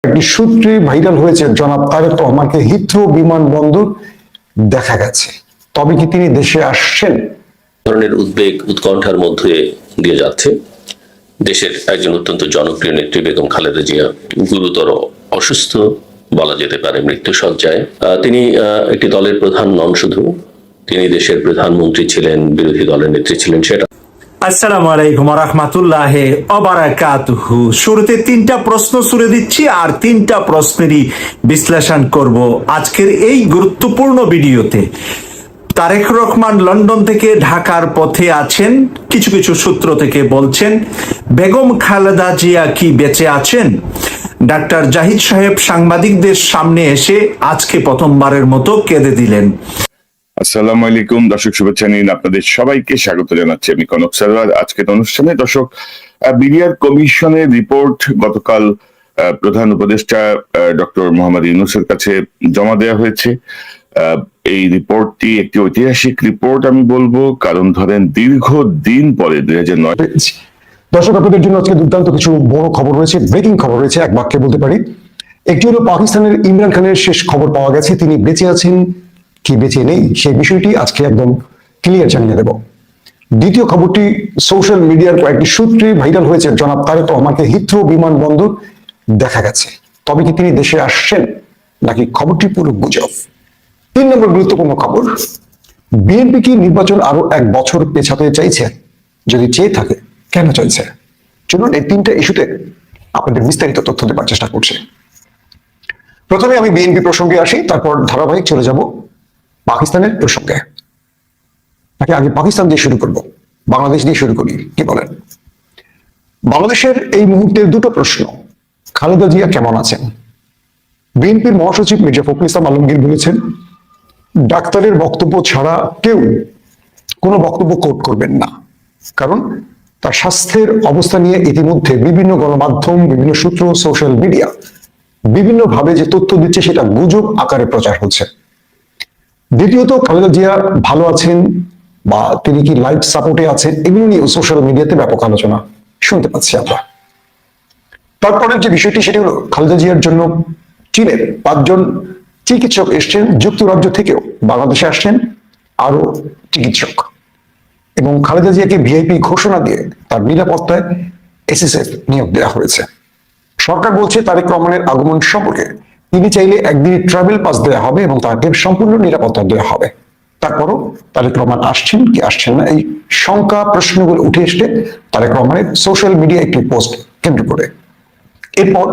একটি সূত্রে ভাইরাল হয়েছে জনাব তারেক রহমানকে হিথ্রো বিমানবন্দর দেখা গেছে। তবে কি তিনি দেশে আসছেন? ধরনের উদ্বেগ উৎকণ্ঠার মধ্যে দিয়ে যাচ্ছে। দেশের একজন অত্যন্ত জনপ্রিয় নেত্রী বেগম খালেদা জিয়া গুরুতর অসুস্থ, বলা যেতে পারে মৃত্যুশয্যায়। তিনি একটি দলের প্রধান নন, শুধু তিনি দেশের প্রধানমন্ত্রী ছিলেন, বিরোধী দলের নেত্রী ছিলেন। সেটা আসসালামু আলাইকুম ওয়া রাহমাতুল্লাহি ওয়া বারাকাতুহু। শুরুতে তিনটা প্রশ্ন ছুড়ে দিচ্ছি আর তিনটা প্রশ্নেরই বিশ্লেষণ করব আজকের এই গুরুত্বপূর্ণ ভিডিওতে। তারেক রহমান লন্ডন থেকে ঢাকার পথে আছেন, কিছু কিছু সূত্র থেকে বলছেন। বেগম খালেদা জিয়া কি বেঁচে আছেন? ডাক্তার জাহিদ সাহেব সাংবাদিকদের সামনে এসে আজকে প্রথমবারের মতো কেঁদে দিলেন। আসসালামু আলাইকুম দর্শক, শুভেচ্ছা নিন, আপনাদের সবাইকে স্বাগত জানাচ্ছি আমি কনক সরওয়ার। আজকের অনুষ্ঠানে দর্শক, বিডিআর কমিশনের রিপোর্ট গতকাল প্রধান উপদেষ্টা ডক্টর মোহাম্মদ ইউনূসের কাছে জমা দেওয়া হয়েছে। এই রিপোর্টটি একটি ঐতিহাসিক রিপোর্ট আমি বলবো, কারণ ধরেন দীর্ঘদিন পরে 2009। দর্শক, আপনাদের জন্য আজকে দুর্দান্ত কিছু বড় খবর রয়েছে, ব্রেকিং খবর রয়েছে, এক বাক্যে বলতে পারি। একটি হলো পাকিস্তানের ইমরান খানের শেষ খবর পাওয়া গেছে, তিনি বেঁচে আছেন কি বেঁচে নেই সেই বিষয়টি আজকে একদম ক্লিয়ার জানিয়ে দেব। দ্বিতীয় খবরটি, সোশ্যাল মিডিয়ার কয়েকটি সূত্রে ভাইরাল হয়েছে জনাব তারেক রহমানকে হিথ্রো বিমানবন্দর দেখা গেছে। তবে কি তিনি দেশে আসছেন নাকি খবরটি পুরো গুজব? 3 নম্বর গুরুত্বপূর্ণ খবর, বিএনপি কি নির্বাচন আরো 1 বছর পেছাতে চাইছে? যদি চেয়ে থাকে, কেন চাইছে? চলুন এই 3টা ইস্যুতে আপনাদের বিস্তারিত তথ্য দেওয়ার চেষ্টা করছি। প্রথমে আমি বিএনপি প্রসঙ্গে আসি, তারপর ধারাবাহিক চলে যাব পাকিস্তানের প্রসঙ্গে। নাকি আগে পাকিস্তান দিয়ে শুরু করব, বাংলাদেশ দিয়ে শুরু করি, কি বলেন? বাংলাদেশের এই মুহূর্তের দুটো প্রশ্ন। খালেদা জিয়া কেমন আছেন? বিএনপির মহাসচিব মির্জা ফখরুল ইসলাম আলমগীর বলেছেন, ডাক্তারের বক্তব্য ছাড়া কেউ কোনো বক্তব্য কোট করবেন না, কারণ তার স্বাস্থ্যের অবস্থা নিয়ে ইতিমধ্যে বিভিন্ন গণমাধ্যম, বিভিন্ন সূত্র, সোশ্যাল মিডিয়া বিভিন্ন ভাবে যে তথ্য দিচ্ছে সেটা গুজব আকারে প্রচার হচ্ছে। দ্বিতীয়ত, খালেদা জিয়া ভালো আছেন বা তিনি কি লাইফ সাপোর্টে আছেন, এগুলো নিয়ে সোশ্যাল মিডিয়াতে ব্যাপক আলোচনা শুনতে পাচ্ছি আমরা। তারপরের যে বিষয়টি সেটি হলো, খালেদা জিয়ার জন্য চীনের 5 জন চিকিৎসক এসছেন, যুক্তরাজ্য থেকেও বাংলাদেশে আসছেন আরো চিকিৎসক, এবং খালেদা জিয়াকে ভিআইপি ঘোষণা দিয়ে তার নিরাপত্তায় এসএসএফ নিয়োগ দেওয়া হয়েছে। সরকার বলছে তারেক রহমানের আগমন সম্পর্কে তিনি চাইলে একদিনের ট্রাভেল পাস দেওয়া হবে এবং তাকে সম্পূর্ণ নিরাপত্তা দেওয়া হবে। তারপরও তারেক রহমান আসছেন কি আসছেন না এই শঙ্কা প্রশ্নগুলো উঠে এসে তারেক রহমানের সোশ্যাল মিডিয়া একটি পোস্ট কেন্দ্র করে। এরপর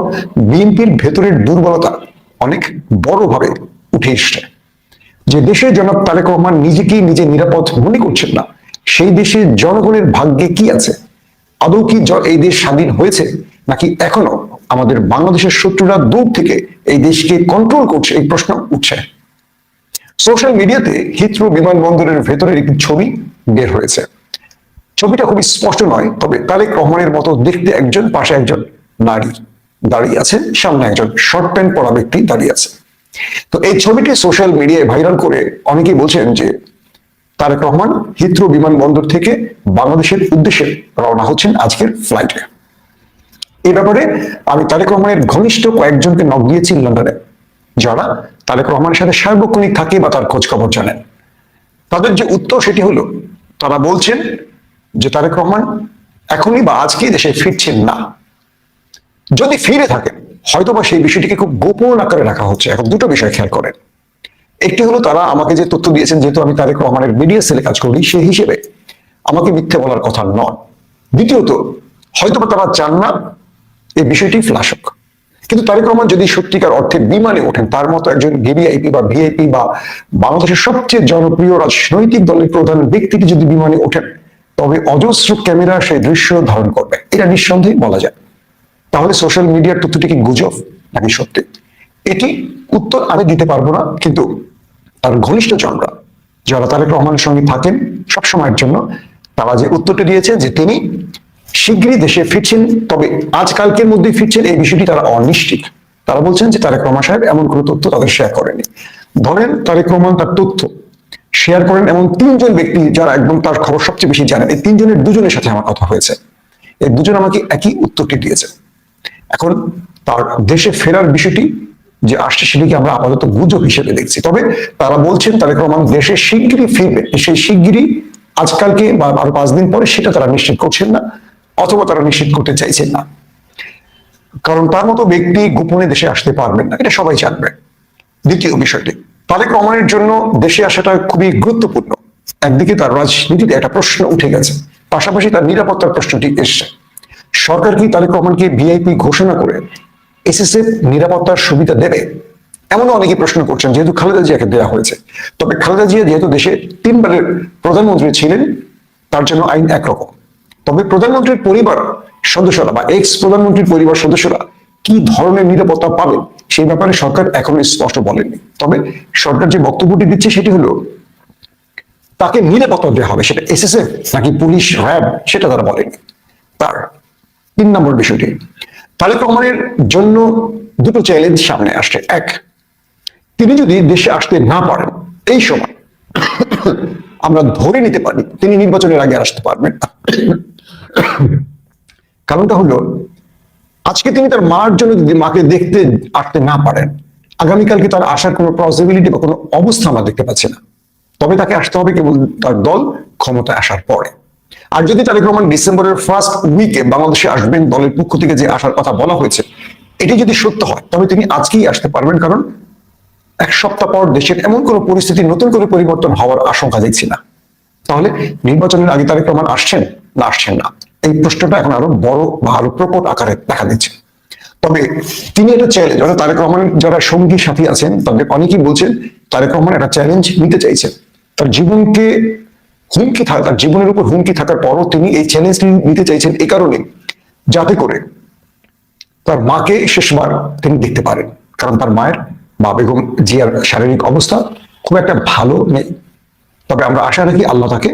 বিএনপির ভেতরের দুর্বলতা অনেক বড়ভাবে উঠে এসছে। যে দেশে জনাব তারেক রহমান নিজেকেই নিজে নিরাপদ মনে করছেন না, সেই দেশের জনগণের ভাগ্যে কি আছে? আদৌ কি এই দেশ স্বাধীন হয়েছে, নাকি এখনো আমাদের বাংলাদেশের শত্রুরা দূর থেকে এই দেশকে কন্ট্রোল করছে? এই প্রশ্ন উঠছে। সোশ্যাল মিডিয়াতে হিথ্রো বিমানবন্দরের ভেতরের একটি ছবি বের হয়েছে। ছবিটা খুবই স্পষ্ট নয়, তবে তারেক রহমানের মতো দেখতে একজন, পাশে একজন নারী দাঁড়িয়ে আছে, সামনে একজন শর্ট প্যান্ট পরা ব্যক্তি দাঁড়িয়ে আছে। তো এই ছবিটি সোশ্যাল মিডিয়ায় ভাইরাল করে অনেকেই বলছেন যে তারেক রহমান হিথ্রো বিমানবন্দর থেকে বাংলাদেশের উদ্দেশ্যে রওনা হচ্ছেন আজকের ফ্লাইটে। এই ব্যাপারে আমি তারেক রহমানের ঘনিষ্ঠ কয়েকজনকে নক দিয়েছি লন্ডনে, যারা তারেক রহমানের সাথে সার্বক্ষণিক থাকে বা তার খোঁজ খবর জানেন। তাদের যে উত্তর সেটি হলো, তারা বলছেন যে তারেক রহমান এখনই বা আজকেই দেশে ফিরছেন না। যদি ফিরে থাকেন, হয়তোবা সেই বিষয়টিকে খুব গোপন আকারে রাখা হচ্ছে। এখন দুটো বিষয় খেয়াল করেন। একটি হলো, তারা আমাকে যে তথ্য দিয়েছেন, যেহেতু আমি তারেক রহমানের মিডিয়া সেলে কাজ করি, সেই হিসেবে আমাকে মিথ্যে বলার কথা নয়। দ্বিতীয়ত, হয়তোবা তারা চান না এই বিষয়টি ফ্লাশ হোক। কিন্তু তারেক রহমান যদি সত্যিকার অর্থে বিমানে ওঠেন, তার মতো একজন ভিভিআইপি বা ভিআইপি বা বাংলাদেশের সবচেয়ে জনপ্রিয় রাজনৈতিক দলের প্রধান ব্যক্তিটি যদি বিমানে ওঠেন, তবে অজস্র ক্যামেরা সেই দৃশ্য ধারণ করবে, এটা নিঃসন্দেহে বলা যায়। তাহলে সোশ্যাল মিডিয়ার তথ্যটি কি গুজব নাকি সত্যি? এটি উত্তর আমি দিতে পারবো না, কিন্তু তার ঘনিষ্ঠ জনরা যারা তারেক রহমানের সঙ্গে থাকেন সবসময়ের জন্য, তারা যে উত্তরটি দিয়েছে যে তিনি শীঘ্রই দেশে ফিরছেন, তবে আজকালকের মধ্যেই ফিরছেন, এই বিষয়টি তারা অনিশ্চিত। তারা বলছেন যে তারেক রহমান সাহেব এমন কোনো তথ্য তাদের শেয়ার করেনি। ধরেন তারেক রহমান তার তথ্য শেয়ার করেন এমন 3 জন ব্যক্তি যারা একদম তার খবর সবচেয়ে বেশি জানেন। এই 3 জনের 2 জনের সাথে আমার কথা হয়েছে, এই 2 জন আমাকে একই উত্তরটি দিয়েছে। এখন তার দেশে ফেরার বিষয়টি যে আসছে সেটিকে আমরা আপাতত গুজব হিসেবে দেখছি। তবে তারা বলছেন তারেক রহমান দেশে শিগগিরই ফিরবে, সেই শিগগিরই আজকালকে বা আরো 5 দিন পরে সেটা তারা নিশ্চিত করছেন না, অথবা তারা নিশ্চিত করতে চাইছেন না, কারণ তার মতো ব্যক্তি গোপনে দেশে আসতে পারবেন না, এটা সবাই জানবে। দ্বিতীয় বিষয়টি, তারেক রহমানের জন্য দেশে আসাটা খুবই গুরুত্বপূর্ণ। একদিকে তার রাজনীতিতে একটা প্রশ্ন উঠে গেছে, পাশাপাশি তার নিরাপত্তার প্রশ্নটি এসছে। সরকার কি তারেক রহমানকে ভিআইপি ঘোষণা করে এসএসএফ নিরাপত্তার সুবিধা দেবে? এমনও অনেকে প্রশ্ন করছেন, যেহেতু খালেদা জিয়াকে দেওয়া হয়েছে। তবে খালেদা জিয়া যেহেতু দেশে 3 বারের প্রধানমন্ত্রী ছিলেন, তার জন্য আইন একরকম। তবে প্রধানমন্ত্রীর পরিবার সদস্যরা বা এক্স প্রধানমন্ত্রীর পরিবার সদস্যরা কি ধরনের নিরাপত্তা পাবেন সেই ব্যাপারে সরকার এখনো স্পষ্ট বলেনি। তবে সরকার যে বক্তব্যটি দিচ্ছে সেটি হলো তাকে নিরাপত্তা দেওয়া হবে, সেটা এসএসএফ নাকি পুলিশ, র্যাব, সেটা তারা বলেনি। তার 3 নম্বর বিষয়টি, তারেক রহমানের জন্য দুটো চ্যালেঞ্জ সামনে আসছে। এক, তিনি যদি দেশে আসতে না পারেন এই সময়, আমরা ধরে নিতে পারি তিনি নির্বাচনের আগে আসতে পারবেন না। কারণটা হলো, আজকে তিনি তার মার জন্য যদি মাকে দেখতে আসতে না পারেন, আগামীকালকে তার আসার কোনো পসিবিলিটি বা কোনো অবস্থা আমরা দেখতে পাচ্ছি না। তবে তাকে আসতে হবে কেবল তার দল ক্ষমতায় আসার পরে। আর যদি তারেক রহমান ডিসেম্বরের ফার্স্ট উইকে বাংলাদেশে আসবেন, দলের পক্ষ থেকে যে আসার কথা বলা হয়েছে, এটি যদি সত্য হয় তবে তিনি আজকেই আসতে পারবেন, কারণ 1 সপ্তাহ পর দেশের এমন কোনো পরিস্থিতি নতুন করে পরিবর্তন হওয়ার আশঙ্কা দেখছি না। তাহলে নির্বাচনের আগে তারেক রহমান আসছেন না আসছেন না, এই প্রশ্নটা এখন আরো বড় বা আরো প্রকট আকারে দেখা দিচ্ছে। তবে তিনি একটা চ্যালেঞ্জ, অর্থাৎ তারেক রহমান যারা সঙ্গী সাথী আছেন তাদের অনেকেই বলছেন তারেক রহমান একটা চ্যালেঞ্জ নিতে চাইছেন। তার জীবনকে হুমকি থাকে, তার জীবনের উপর হুমকি থাকার পরও তিনি এই চ্যালেঞ্জটি নিতে চাইছেন এই কারণে, যাতে করে তার মাকে শেষবার তিনি দেখতে পারেন। কারণ তার মায়ের বা বেগম জিয়ার শারীরিক অবস্থা খুব একটা ভালো নেই। তবে আমরা আশা রাখি আল্লাহ তাকে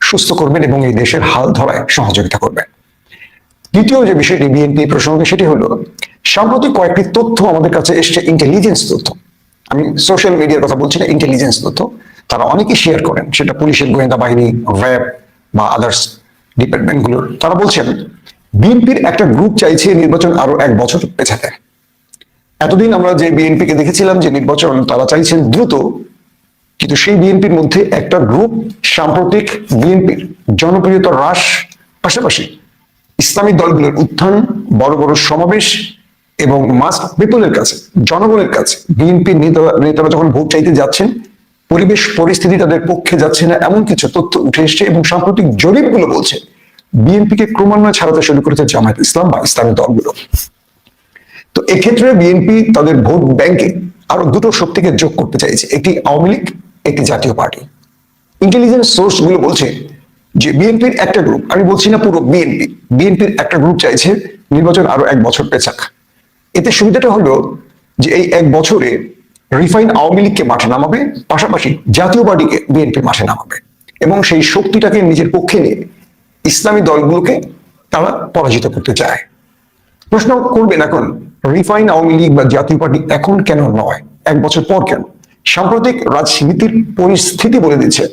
সুস্থ করবেন এবং এই দেশের হাল ধরায় সহযোগিতা করবেন। দ্বিতীয় যে বিষয়টি বিএনপি প্রসঙ্গে, সেটি হলো সাম্প্রতিক কয়েকটি তথ্য আমাদের কাছে এসছে, ইন্টেলিজেন্স তথ্য। আমি সোশ্যাল মিডিয়ার কথা বলছি না, ইন্টেলিজেন্স তথ্য তারা অনেকে শেয়ার করেন, সেটা পুলিশের গোয়েন্দা বাহিনী, র্যাব বা আদার্স ডিপার্টমেন্ট গুলোর। তারা বলছেন বিএনপির একটা গ্রুপ চাইছে নির্বাচন আরো 1 বছর পেছাতে। এতদিন আমরা যে বিএনপিকে দেখেছিলাম যে নির্বাচন তারা চাইছেন দ্রুত, কিন্তু সেই বিএনপির মধ্যে একটা গ্রুপ সাম্প্রতিক বিএনপির জনপ্রিয়তা হ্রাস, পাশাপাশি ইসলামী দলগুলোর উত্থান, বড় বড় সমাবেশ এবং মাস পিপলের কাছে, জনগণের কাছে বিএনপির নেতারা যখন ভোট চাইতে যাচ্ছেন, পরিবেশ পরিস্থিতি তাদের পক্ষে যাচ্ছে না, এমন কিছু তথ্য উঠে এসছে। এবং সাম্প্রতিক জরিপগুলো বলছে বিএনপিকে ক্রমান্বয়ে ছাড়াতে শুরু করেছে জামায়াত ইসলাম বা ইসলামী দলগুলো। তো এক্ষেত্রে বিএনপি তাদের ভোট ব্যাংকে আরো দুটো শক্তিকে যোগ করতে চাইছে, একটি আওয়ামী লীগ, একটি জাতীয় পার্টি। ইন্টেলিজেন্স সোর্স গুলো বলছে যে বিএনপির একটা গ্রুপ, আমি বলছি না পুরো বিএনপির একটা গ্রুপ চাইছে নির্বাচন আরো 1 বছর পেছাক। এতে সুবিধাটা হলো যে এই 1 বছরে রিফাইন আওয়ামী লীগকে মাঠে নামাবে, পাশাপাশি জাতীয় পার্টিকে বিএনপি মাঠে নামাবে এবং সেই শক্তিটাকে নিজের পক্ষে নিয়ে ইসলামী দলগুলোকে তারা পরাজিত করতে চায়। প্রশ্ন করবেন এখন, রিফাইন আওয়ামী লীগ বা জাতীয় পার্টি এখন কেন নয়, 1 বছর পর কেন? সাম্প্রতিক রাজনীতির পরিস্থিতি বলে দিচ্ছে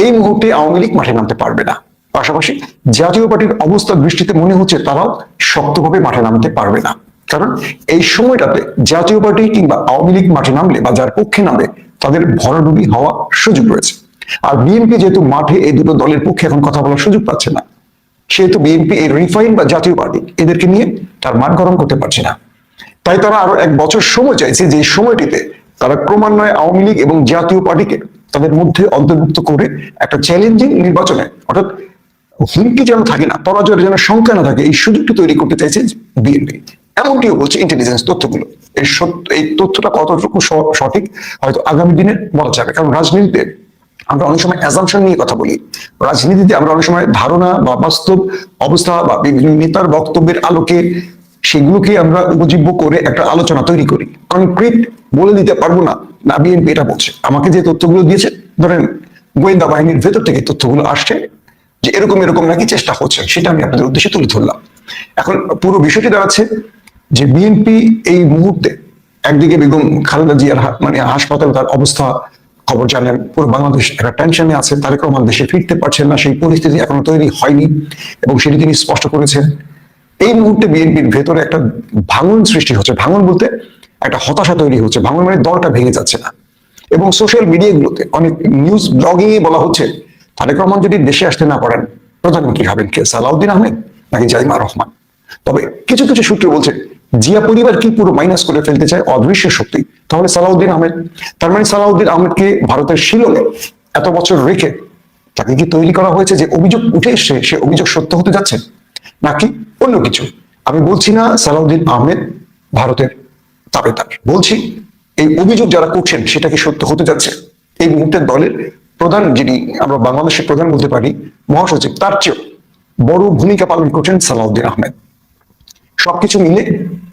এই মুহূর্তে আওয়ামী লীগ মাঠে নামতে পারবে না, পাশাপাশি জাতীয় পার্টির অবস্থা দৃষ্টিতে মনে হচ্ছে তারাও শক্তভাবে মাঠে নামতে পারবে না। কারণ এই সময়টাতে জাতীয় পার্টি কিংবা আওয়ামী লীগ মাঠে নামলে বা যার পক্ষে নামে তাদের ভরাডুবি হওয়ার সুযোগ রয়েছে। আর বিএনপি যেহেতু মাঠে এই দুটো দলের পক্ষে এখন কথা বলার সুযোগ পাচ্ছে না, সেহেতু বিএনপি এই রিফাইন বা জাতীয় পার্টি এদেরকে নিয়ে তার মান গরম করতে পারছে না। তাই তারা আরো 1 বছর সময় চাইছে, যে সময়টিতে তারা ক্রমান্বয়ে আওয়ামী লীগ এবং জাতীয় পার্টিকে তাদের মধ্যে অন্তর্ভুক্ত করে একটা চ্যালেঞ্জিং নির্বাচনে, অর্থাৎ হুমকি যেন থাকে না, পরাজয়ের যেন সংখ্যা না থাকে, এই সুযোগটি তৈরি করতে চাইছে বিএনপি। এমনটিও বলছে ইন্টেলিজেন্স তথ্যগুলো। এই তথ্যটা কতটুকু সঠিক হয়তো আগামী দিনে বলা যাবে, কারণ রাজনীতিতে আমরা অনেক সময় অ্যাজাম্পশন নিয়ে কথা বলি। রাজনীতিতে আমরা অনেক সময় ধারণা বা বাস্তব অবস্থা বা বিভিন্ন নেতার বক্তব্যের আলোকে সেগুলোকে আমরা উপজীব্য করে একটা আলোচনা তৈরি করি। কনক্রিট বলে দিতে পারবো না, না বিএনপি এটা বলছে। আমাকে যে তথ্যগুলো দিয়েছে, ধরেন গোয়েন্দা বাহিনীর ভেতর থেকে তথ্যগুলো আসছে যে এরকম এরকম নাকি চেষ্টা হচ্ছে, সেটা আমি আপনাদের উদ্দেশ্যে তুলে ধরলাম। এখন পুরো বিষয়টি দাঁড়াচ্ছে যে বিএনপি এই মুহূর্তে একদিকে বেগম খালেদা জিয়ার মানে হাসপাতালে তার অবস্থা খবর জানেন, পুরো বাংলাদেশ একটা টেনশনে আছে, তারেক রহমান দেশে ফিরতে পারছেন না, সেই পরিস্থিতি এখনো তৈরি হয়নি এবং সেটি তিনি স্পষ্ট করেছেন। এই মুহূর্তে বিএনপির ভেতরে একটা ভাঙন সৃষ্টি হচ্ছে। ভাঙন বলতে একটা হতাশা তৈরি হচ্ছে। ভাঙন মানে দলটা ভেঙে যাচ্ছে না। এবং সোশ্যাল মিডিয়াগুলোতে অনেক নিউজ ব্লগিং এ বলা হচ্ছে তারেক রহমান যদি দেশে আসতে না পারেন প্রধানমন্ত্রী হবেন কে, সালাউদ্দিন আহমেদ নাকি জাইমা রহমান। তবে কিছু কিছু সূত্র বলছে জিয়া পরিবার কি পুরো মাইনাস করে ফেলতে চায় অদৃশ্য শক্তি, তাহলে সালাউদ্দিন আহমেদ। তার মানে সালাউদ্দিন আহমেদকে ভারতের শিলংয়ে এত বছর রেখে তাকে কি তৈরি করা হয়েছে যে অভিযোগ উঠে এসছে সে অভিযোগ সত্য হতে যাচ্ছে নাকি অন্য কিছু। আমি বলছি না সালাউদ্দিন আহমেদ ভারতের তাবেদার, বলছি এই অভিযোগ যারা করছেন সেটা কি সত্য হতে যাচ্ছে। এই মুহূর্তে দলের প্রধান, যিনি আমরা বাংলাদেশের প্রধান বলতে পারি, মহাসচিব, তার চেয়েও বড় ভূমিকা পালন করছেন সালাউদ্দিন আহমেদ। সবকিছু মিলে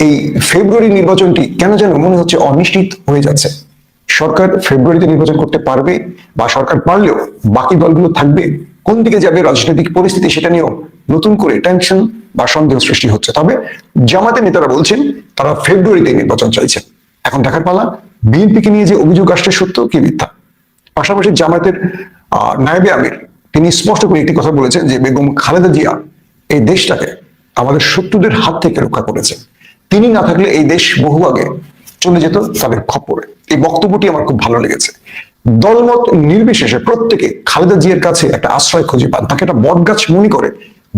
এই ফেব্রুয়ারি নির্বাচনটি কেন যেন মনে হচ্ছে অনিশ্চিত হয়ে যাচ্ছে। সরকার ফেব্রুয়ারিতে নির্বাচন করতে পারবে বা সরকার পারলেও বাকি দলগুলো থাকবে, কোন দিকে যাবে রাজনৈতিক পরিস্থিতি সেটা নিয়েও নতুন করে টেনশন বা সন্দেহ সৃষ্টি হচ্ছে। তবে জামাতের নেতারা বলছেন তারা ফেব্রুয়ারিতে নির্বাচন চাইছেন। এখন দেখার পালা বিএনপিকে নিয়ে যে অভিযোগ আসছে সত্য কি মিথ্যা। পাশাপাশি জামায়াতের নায়েবে আমির তিনি স্পষ্ট করে একটি কথা বলেছেন যে বেগম খালেদা জিয়া এই দেশটাকে আমাদের শত্রুদের হাত থেকে রক্ষা করেছে, তিনি না থাকলে এই দেশ বহু আগে চলে যেত তাদের খপ্পরে। এই বক্তব্যটি আমার খুব ভালো লেগেছে। দলমত নির্বিশেষে প্রত্যেকে খালেদা জিয়ার কাছে একটা আশ্রয় খুঁজে পান, তাকে একটা বটগাছ মনে করে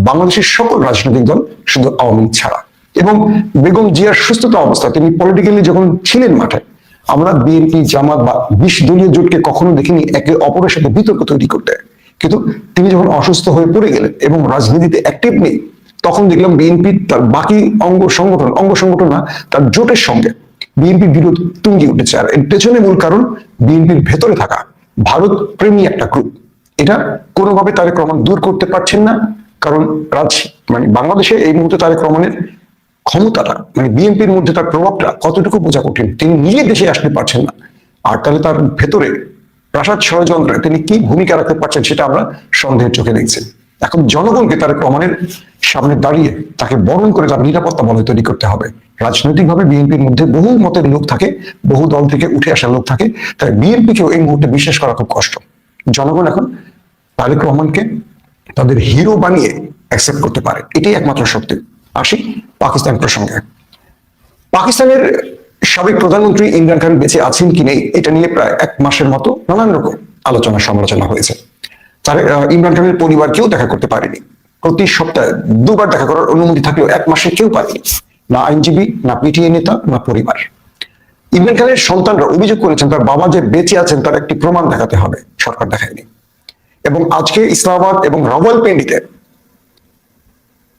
বাংলাদেশের সকল রাজনৈতিক দল, শুধু আওয়ামী লীগ ছাড়া। এবং বেগম জিয়ার সুস্থতা অবস্থা তিনি পলিটিক্যালি যখন ছিলেন মাঠে, আমরা বিএনপি জামাত বা 20 দলীয় জোটকে কখনো দেখিনি একে অপরের সাথে বিতর্ক তৈরি করতে, কিন্তু তিনি যখন অসুস্থ হয়ে পড়ে গেলেন এবং রাজনীতিতে অ্যাক্টিভ নেই, তখন দেখলাম বিএনপি তার বাকি অঙ্গ সংগঠন না, তার জোটের সঙ্গে বিএনপির বিরোধ তুঙ্গে উঠেছে। আর এর পেছনে মূল কারণ বিএনপির ভেতরে থাকা ভারত প্রেমী একটা গ্রুপ। এটা কোনোভাবে তারেক রহমান দূর করতে পারছেন না, কারণ বাংলাদেশে এই মুহূর্তে তারেক রহমানের ক্ষমতাটা বিএনপির মধ্যে তার প্রভাবটা কতটুকু বোঝা কঠিন। তিনি নিজে দেশে আসতে পারছেন না, আর তাহলে তার ভেতরে প্রাসাদ ষড়যন্ত্রে তিনি কি ভূমিকা রাখতে পারছেন সেটা আমরা সন্দেহের চোখে দেখছি। এখন জনগণকে তারেক রহমানের সামনে দাঁড়িয়ে তাকে বরণ করে তার নিরাপত্তা বলয় তৈরি করতে হবে। রাজনৈতিকভাবে বিএনপির মধ্যে বহু মতের লোক থাকে, বহু দল থেকে উঠে আসা লোক থাকে, তাই বিএনপিকেও এই মুহূর্তে বিশ্বাস করা খুব কষ্ট। জনগণ এখন তারেক রহমানকে তাদের হিরো বানিয়ে অ্যাকসেপ্ট করতে পারে, এটাই একমাত্র সত্যি। আসি পাকিস্তান প্রসঙ্গে। পাকিস্তানের সাবেক প্রধানমন্ত্রী ইমরান খান বেঁচে আছেন কি নেই এটা নিয়ে প্রায় 1 মাসের মতো নানান রকম আলোচনা সমালোচনা হয়েছে। ইমরান খানের পরিবার কেউ দেখা করতে পারেনি, প্রতি সপ্তাহে 2 বার দেখা করার অনুমতি থাকলেও 1 মাসে কেউ পায়নি, না আইনজীবী, না পিটিআই নেতা, না পরিবার। ইমরান খানের সন্তানরা অভিযোগ করেছেন তার বাবা যে বেঁচে আছেন তার একটি প্রমাণ দেখাতে হবে, সরকার দেখায়নি। এবং আজকে ইসলামাবাদ এবং রাওয়ালপিন্ডিতে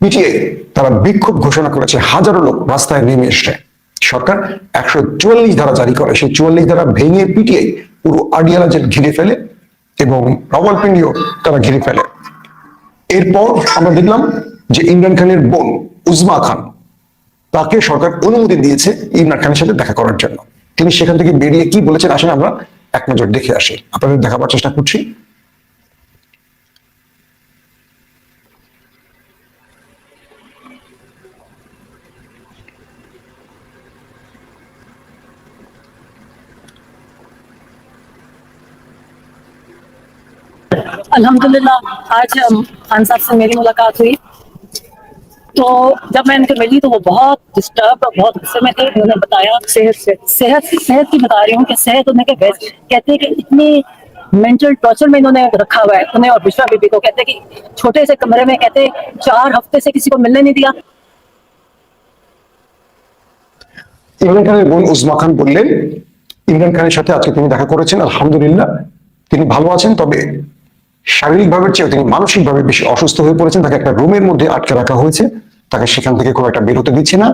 পিটিআই তারা বিক্ষোভ ঘোষণা করেছে, হাজারো লোক রাস্তায় নেমে এসছে। সরকার 144 ধারা জারি করে, সেই 44 ধারা ভেঙে পিটিআই পুরো আডিয়ালা জেল ঘিরে ফেলে এবং রাওয়ালপিন্ডিও তারা ঘিরে ফেলে। এরপর আমরা দেখলাম যে ইমরান খানের বোন উজমা খান, তাকে সরকার অনুমতি দিয়েছে ইমরান খানের সাথে দেখা করার জন্য। তিনি সেখান থেকে বেরিয়ে কি বলেছেন আসেন আমরা এক নজর দেখে আসি, আপনাদের দেখাবার চেষ্টা করছি। अल्हम्दुलिल्लाह आज खान साहब से मेरी मुलाकात हुई, तो जब मैं इनसे मिली तो वो बहुत डिस्टर्ब और बहुत गुस्से में थे। उन्होंने बताया सेहत की बता रही हूँ कि सेहत उन्हें कहते हैं कि इतनी मेंटल टॉर्चर में इन्होंने रखा हुआ है उन्हें और बुशरा बीबी को। कहते हैं कि छोटे से कमरे में कहते 4 हफ्ते से किसी को मिलने नहीं दिया। ইমরান খানের বোন উজমা খান বললেন ইমরান খানের সাথে আজকে তিনি দেখা করেছেন, আলহামদুলিল্লাহ তিনি ভালো আছেন, তবে শারীরিকভাবে চেয়ে তিনি মানসিকভাবে বেশি অসুস্থ হয়ে পড়েছেন। তাকে একটা রুমের মধ্যে আটকে রাখা হয়েছে, তাকে সেখান থেকে খুব একটা বের হতে দিচ্ছে না।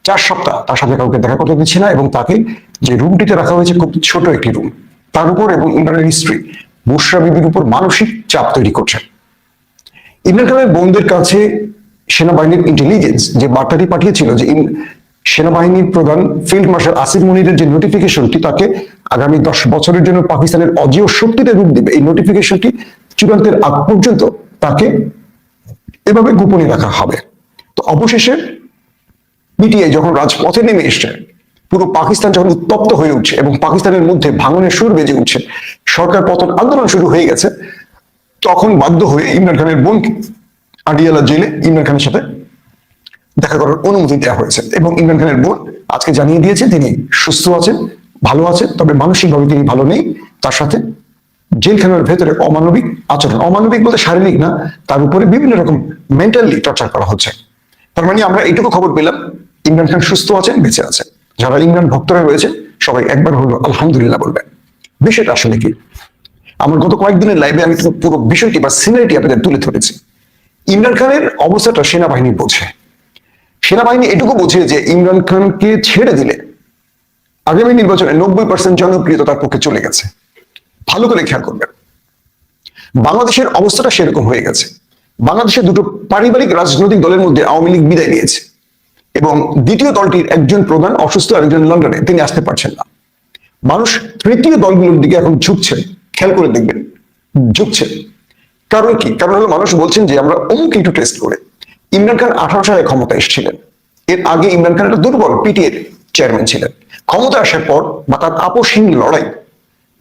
4 সপ্তাহ তার সাথে কাউকে দেখা করতে দিচ্ছে না এবং তাকে যে রুমটিতে রাখা হয়েছে খুব ছোট একটি রুম, তার উপর এবং ইমরানের স্ত্রী বুশরা বিবির উপর মানসিক চাপ তৈরি করছে। ইমরান খানের বোনদের কাছে সেনাবাহিনীর ইন্টেলিজেন্স যে বার্তাটি পাঠিয়েছিল যে সেনাবাহিনীর প্রধান ফিল্ড মার্শাল আসিফ মনিরের যে নোটিফিকেশনটি তাকে আগামী 10 বছরের জন্য পাকিস্তানের অজেয় শক্তিতে রূপ দিবে, এই নোটিফিকেশনটি চূড়ান্তের আগ পর্যন্ত তাকে এভাবে গোপনে রাখা হবে। তো অবশেষে পিটিআই যখন রাজপথে নেমে এসছে, পুরো পাকিস্তান যখন উত্তপ্ত হয়ে উঠছে এবং পাকিস্তানের মধ্যে ভাঙনের সুর বেজে উঠছে, সরকার পতন আন্দোলন শুরু হয়ে গেছে, তখন বাধ্য হয়ে ইমরান খানের বোন আডিয়ালা জেলে ইমরান খানের সাথে দেখা করার অনুমতি দেওয়া হয়েছে এবং ইমরান খানের বোন আজকে জানিয়ে দিয়েছে তিনি সুস্থ আছেন, ভালো আছেন, তবে মানসিকভাবে তিনি ভালো নেই। তার সাথে জেলখানার ভেতরে অমানবিক আচরণ, অমানবিক বলতে শারীরিক না, তার উপরে বিভিন্ন রকম মেন্টালি টর্চার করা হচ্ছে। তার মানে আমরা এইটুকু খবর পেলাম ইমরান খান সুস্থ আছেন, বেঁচে আছেন। যারা ইমরান ভক্তরা রয়েছে সবাই একবার হলো আলহামদুলিল্লাহ বলবেন। বিষয়টা আসলে কি, আমার গত কয়েকদিনের লাইভে আমি পুরো বিষয়টি বা সিনারিটি আপনাদের তুলে ধরেছি। ইমরান খানের অবস্থাটা সেনাবাহিনী বোঝে। সেনাবাহিনী এটুকু বোঝে যে ইমরান খানকে ছেড়ে দিলে আগামী নির্বাচনে 90% জনপ্রিয়তা তার পক্ষে চলে গেছে। ভালো করে খেয়াল করবেন, বাংলাদেশের অবস্থাটা সেরকম হয়ে গেছে। বাংলাদেশের দুটো পারিবারিক রাজনৈতিক দলের মধ্যে আওয়ামী লীগ বিদায় নিয়েছে এবং দ্বিতীয় দলটির একজন প্রধান অসুস্থ, আরেকজন লন্ডনে, তিনি আসতে পারছেন না। মানুষ তৃতীয় দলগুলোর দিকে এখন ঝুঁকছে, খেয়াল করে দেখবেন, ঝুঁকছে। কারণ কি? কারণ হলো মানুষ বলছেন যে আমরা অমুক একটু টেস্ট করে। ইমরান খান 18 সালে ক্ষমতা এসেছিলেন, এর আগে ইমরান খান একটা দুর্বল পিটিএর চেয়ারম্যান ছিলেন। ক্ষমতা আসার পর বা তার আপোষহীন লড়াই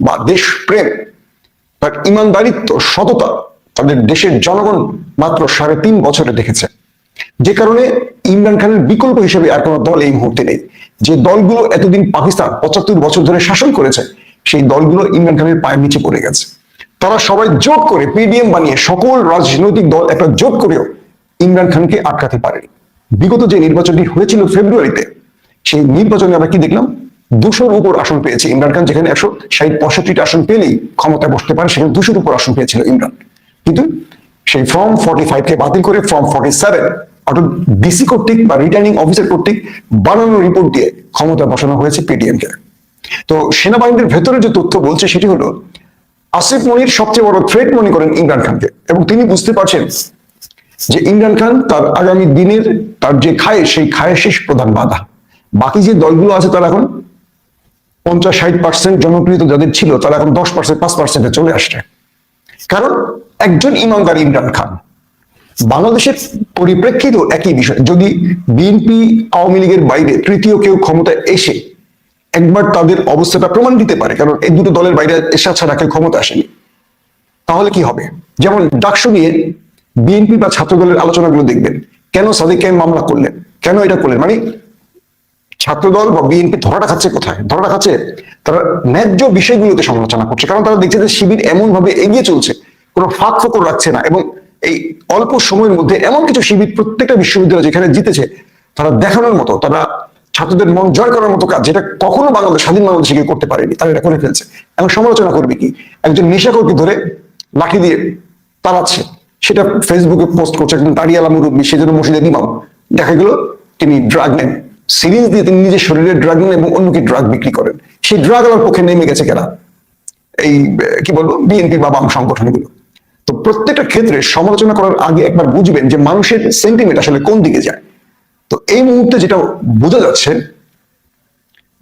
বা দেশপ্রেম, তার ইমানদারিত্ব, সততা তাদের দেশের জনগণ মাত্র 3.5 বছরে দেখেছে। যে কারণে ইমরান খানের বিকল্প হিসেবে আর কোনো দল এই মুহূর্তে নেই। যে দলগুলো এতদিন পাকিস্তান 75 বছর ধরে শাসন করেছে, সেই দলগুলো ইমরান খানের পায়ের নিচে পড়ে গেছে। তারা সবাই জোট করে পিডিএম বানিয়ে, সকল রাজনৈতিক দল একটা জোট করেও ইমরান খানকে আটকাতে পারেনি। বিগত যে নির্বাচনটি হয়েছিল ফেব্রুয়ারিতে, সেই নির্বাচনে আমরা কি দেখলাম? 200-র উপর আসন পেয়েছে ইমরান খান। যেখানে 160-65টা আসন পেলেই ক্ষমতায় বসতে পারে, সেখানে 200-র উপর আসন পেয়েছিল ইমরান। কিন্তু সেই ফর্ম 45 কে বাতিল করে ফর্ম 47 অর্থাৎ ডিসি কর্তৃক বা রিটার্নিং অফিসার কর্তৃক বানানো রিপোর্ট দিয়ে ক্ষমতা বসানো হয়েছে পিডিএম কে। তো সেনাবাহিনীর ভেতরে যে তথ্য বলছে সেটি হলো আসিফ মনির সবচেয়ে বড় থ্রেট মনে করেন ইমরান খানকে, এবং তিনি বুঝতে পারছেন যে ইমরান খান তার আগামী দিনের তার যে খায়, সেই খায়েশেষ প্রধান বাধা। বাকি যে দলগুলো আছে তারা এখন 50-60% জনপ্রিয়তা যাদের ছিল, তারা এখন 10% 5%-এ চলে আসছে। কারণ একজন ইমানদার ইমরান খান। বাংলাদেশের পরিপ্রেক্ষিত একই বিষয়, যদি বিএনপি আওয়ামী লীগের বাইরে তৃতীয় কেউ ক্ষমতায় এসে একবার তাদের অবস্থাটা প্রমাণ দিতে পারে, কারণ এই দুটো দলের বাইরে এসা ছাড়া কেউ ক্ষমতা আসেনি, তাহলে কি হবে? যেমন ডাকসু নিয়ে বিএনপি বা ছাত্র দলের আলোচনাগুলো দেখবেন, কেন সাদিক কায়েম মামলা করলেন, কেন এটা করলেন, মানে ছাত্রদল বা বিএনপি ধরাটা খাচ্ছে কোথায়? ধরাটা খাচ্ছে তারা ন্যায্য বিষয়গুলোতে সমালোচনা করছে, কারণ তারা দেখছে যে শিবির এমন ভাবে এগিয়ে চলছে, কোনো ফাঁক ফোকর রাখছে না, এবং এই অল্প সময়ের মধ্যে এমন কিছু শিবির প্রত্যেকটা বিশ্ববিদ্যালয় যেখানে জিতেছে, তারা দেখানোর মতো, তারা ছাত্রদের মন জয় করার মতো কাজ, যেটা কখনো বাংলাদেশ স্বাধীন বাংলাদেশে কেউ করতে পারেনি, তারা এটা করে ফেলছে। এখন সমালোচনা করবে কি? একজন নেশাখোরকে ধরে লাঠি দিয়ে তাড়াচ্ছে, সেটা ফেসবুকে পোস্ট করছে একজন দাঁড়িয়ালা মুরব্বী, সেজন্য মসজিদের ইমাম, দেখা গেল তিনি ড্রাগ নেন, সিরিজ দিয়ে তিনি নিজের শরীরে ড্রাগ নেন এবং অন্যকে ড্রাগ বিক্রি করেন। সেই ড্রাগ আলার পক্ষে নেমে গেছে কেনা, এই কি বলবো, বিএনপি বা বাম সংগঠনগুলো। তো প্রত্যেকটা ক্ষেত্রে সমালোচনা করার আগে একবার বুঝবেন যে মানুষের সেন্টিমেন্ট আসলে কোন দিকে যায়। তো এই মুহূর্তে যেটা বোঝা যাচ্ছে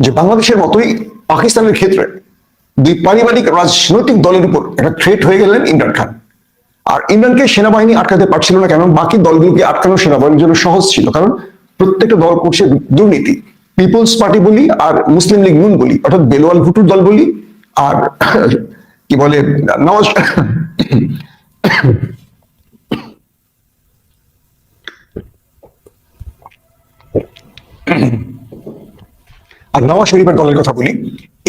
যে বাংলাদেশের মতোই পাকিস্তানের ক্ষেত্রে দুই পারিবারিক রাজনৈতিক দলের উপর একটা থ্রেট হয়ে গেলেন ইমরান খান। আর ইমরানকে সেনাবাহিনী আটকাতে পারছিল না, কেন? বাকি দলগুলোকে আটকানো সেনাবাহিনীর জন্য সহজ ছিল, কারণ প্রত্যেকটা দল করছে দুর্নীতি। পিপলস পার্টি বলি আর মুসলিম লীগ নুন বলি, অর্থাৎ বেলোয়াল ভুট্টোর দল বলি, আর কি বলে নওয়াজ আর নওয়াজ শরীফের দলের কথা বলি,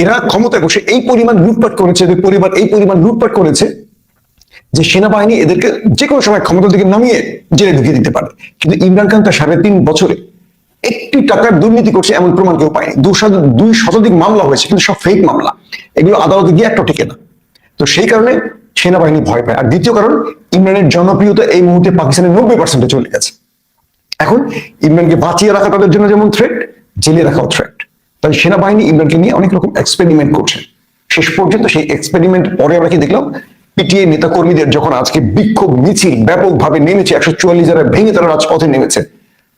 এরা ক্ষমতায় বসে এই পরিমাণ লুটপাট করেছে, এদের পরিবার এই পরিমাণ লুটপাট করেছে যে সেনাবাহিনী এদেরকে যে কোনো সময় ক্ষমতা থেকে নামিয়ে জেলে ঢুকিয়ে দিতে পারে। কিন্তু ইমরান খান তার 3.5 বছরে একটি টাকার দুর্নীতি করছে এমন প্রমাণ কেউ পায়নি। 200 শতাধিক মামলা হয়েছে, কিন্তু সব ফেক মামলা, এগুলো আদালতে গিয়ে একটা টিকে না। তো সেই কারণে সেনাবাহিনী ভয় পায়। আর দ্বিতীয় কারণ, ইমরানের জনপ্রিয়তা এই মুহূর্তে পাকিস্তানের 90%-এ চলে গেছে। এখন ইমরানকে বাঁচিয়ে রাখা তাদের জন্য যেমন থ্রেট, জেলে রাখাও থ্রেট। তাই সেনাবাহিনী ইমরানকে নিয়ে অনেক রকম এক্সপেরিমেন্ট করছে। শেষ পর্যন্ত সেই এক্সপেরিমেন্ট পরে আমরা কি দেখলাম? পিটিআই নেতা কর্মীদের যখন আজকে বিক্ষোভ মিছিল ব্যাপকভাবে নেমেছে, 144 যারা ভেঙে তারা রাজপথে নেমেছে,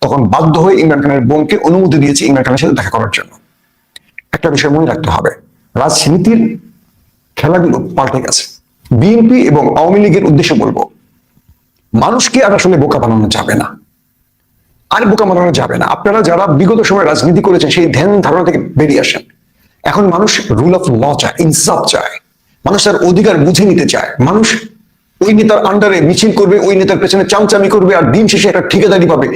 তখন বাধ্য হয়ে ইমরান খানের বোনকে অনুমতি দিয়েছে ইমরান খানের সাথে দেখা করার জন্য। একটা বিষয় মনে রাখতে হবে, রাজনীতির খেলাগুলো পাল্টে গেছে। বিএনপি এবং আওয়ামী লীগের উদ্দেশ্যে বলবো, মানুষকে আর আসলে বোকা বানানো যাবে না, আর বোকা বানানো যাবে না। আপনারা যারা বিগত সময় রাজনীতি করেছেন, সেই ধ্যান ধারণা থেকে বেরিয়ে আসেন। এখন মানুষ রুল অফ ল চায়, ইনসাফ চায়, মানুষ তার অধিকার বুঝে নিতে চায়। মানুষ ওই নেতার আন্ডারে মিছিল করবে, ওই নেতার পেছনে চামচামি করবে, আর দিন শেষে একটা ঠিকাদারি পাবে,